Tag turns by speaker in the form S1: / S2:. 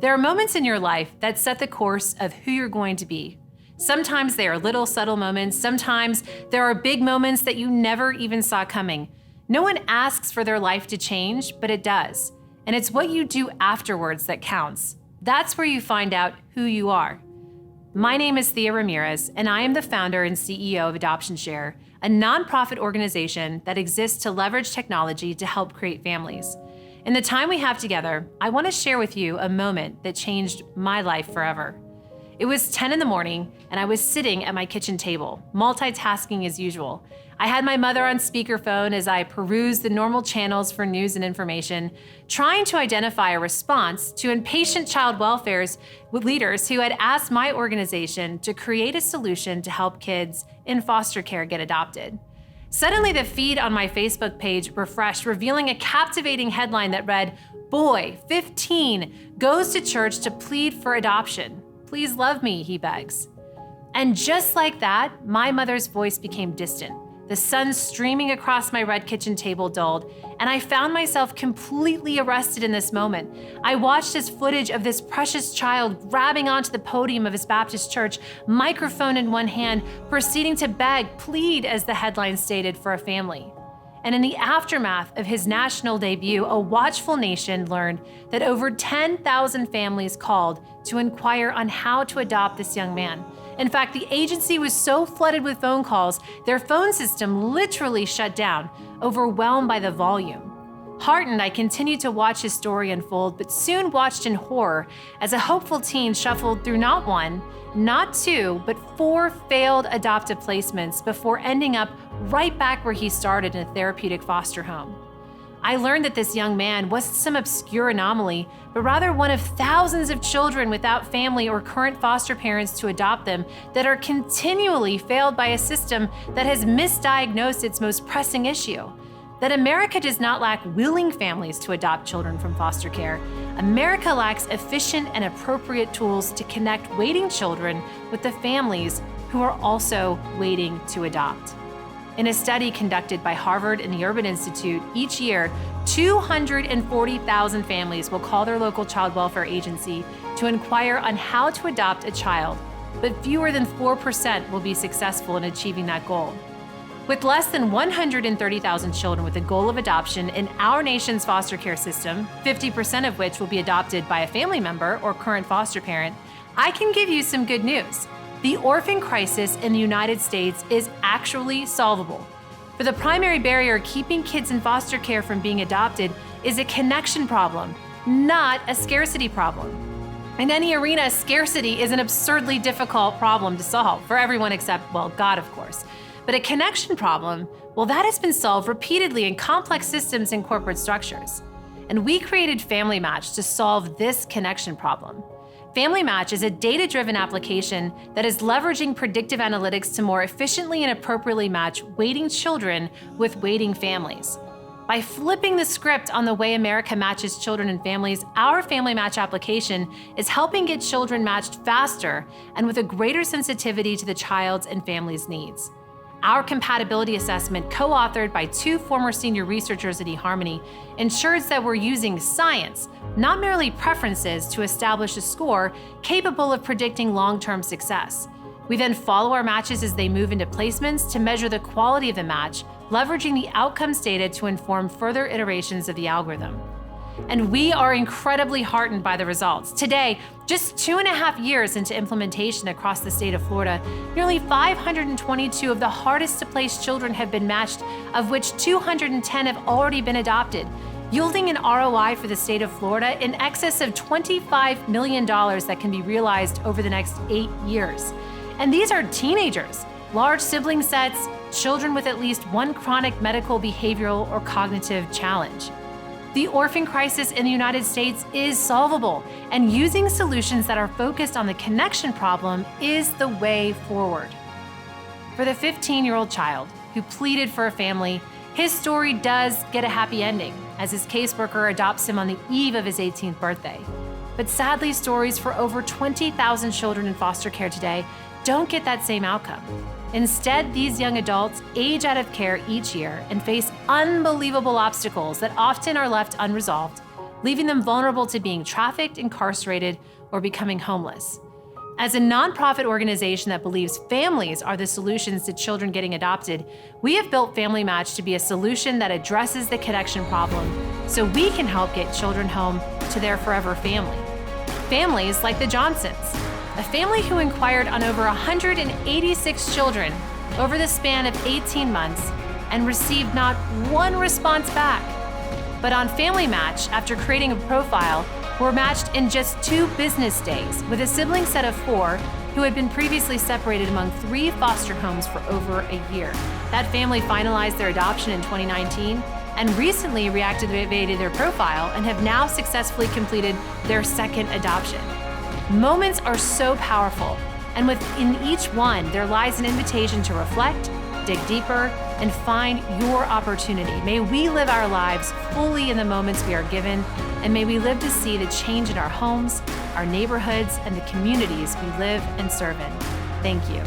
S1: There are moments in your life that set the course of who you're going to be. Sometimes they are little, subtle moments. Sometimes there are big moments that you never even saw coming. No one asks for their life to change, but it does. And it's what you do afterwards that counts. That's where you find out who you are. My name is Thea Ramirez, and I am the founder and CEO of Adoption Share, a nonprofit organization that exists to leverage technology to help create families. In the time we have together, I want to share with you a moment that changed my life forever. It was 10 in the morning, and I was sitting at my kitchen table, multitasking as usual. I had my mother on speakerphone as I perused the normal channels for news and information, trying to identify a response to impatient child welfare leaders who had asked my organization to create a solution to help kids in foster care get adopted. Suddenly, the feed on my Facebook page refreshed, revealing a captivating headline that read, "Boy, 15, goes to church to plead for adoption. Please love me," he begs. And just like that, my mother's voice became distant. The sun streaming across my red kitchen table dulled, and I found myself completely arrested in this moment. I watched as footage of this precious child grabbing onto the podium of his Baptist church, microphone in one hand, proceeding to beg, plead, as the headline stated, for a family. And in the aftermath of his national debut, a watchful nation learned that over 10,000 families called to inquire on how to adopt this young man. In fact, the agency was so flooded with phone calls, their phone system literally shut down, overwhelmed by the volume. Heartened, I continued to watch his story unfold, but soon watched in horror as a hopeful teen shuffled through not one, not two, but 4 failed adoptive placements before ending up right back where he started, in a therapeutic foster home. I learned that this young man wasn't some obscure anomaly, but rather one of thousands of children without family or current foster parents to adopt them that are continually failed by a system that has misdiagnosed its most pressing issue. That America does not lack willing families to adopt children from foster care. America lacks efficient and appropriate tools to connect waiting children with the families who are also waiting to adopt. In a study conducted by Harvard and the Urban Institute, each year, 240,000 families will call their local child welfare agency to inquire on how to adopt a child, but fewer than 4% will be successful in achieving that goal. With less than 130,000 children with a goal of adoption in our nation's foster care system, 50% of which will be adopted by a family member or current foster parent, I can give you some good news. The orphan crisis in the United States is actually solvable. For the primary barrier keeping kids in foster care from being adopted is a connection problem, not a scarcity problem. In any arena, scarcity is an absurdly difficult problem to solve for everyone except, well, God, of course. But a connection problem, well, that has been solved repeatedly in complex systems and corporate structures. And we created Family Match to solve this connection problem. Family Match is a data-driven application that is leveraging predictive analytics to more efficiently and appropriately match waiting children with waiting families. By flipping the script on the way America matches children and families, our Family Match application is helping get children matched faster and with a greater sensitivity to the child's and family's needs. Our compatibility assessment, co-authored by 2 former senior researchers at eHarmony, ensures that we're using science, not merely preferences, to establish a score capable of predicting long-term success. We then follow our matches as they move into placements to measure the quality of the match, leveraging the outcomes data to inform further iterations of the algorithm. And we are incredibly heartened by the results. Today, just 2.5 years into implementation across the state of Florida, nearly 522 of the hardest to place children have been matched, of which 210 have already been adopted, yielding an ROI for the state of Florida in excess of $25 million that can be realized over the next 8 years. And these are teenagers, large sibling sets, children with at least one chronic medical, behavioral, or cognitive challenge. The orphan crisis in the United States is solvable, and using solutions that are focused on the connection problem is the way forward. For the 15-year-old child who pleaded for a family, his story does get a happy ending, as his caseworker adopts him on the eve of his 18th birthday. But sadly, stories for over 20,000 children in foster care today don't get that same outcome. Instead, these young adults age out of care each year and face unbelievable obstacles that often are left unresolved, leaving them vulnerable to being trafficked, incarcerated, or becoming homeless. As a nonprofit organization that believes families are the solutions to children getting adopted, we have built Family Match to be a solution that addresses the connection problem so we can help get children home to their forever family. Families like the Johnsons, a family who inquired on over 186 children over the span of 18 months and received not one response back. But on Family Match, after creating a profile, were matched in just 2 business days with a sibling set of 4 who had been previously separated among 3 foster homes for over a year. That family finalized their adoption in 2019 and recently reactivated their profile and have now successfully completed their 2nd adoption. Moments are so powerful, and within each one, there lies an invitation to reflect, dig deeper, and find your opportunity. May we live our lives fully in the moments we are given, and may we live to see the change in our homes, our neighborhoods, and the communities we live and serve in. Thank you.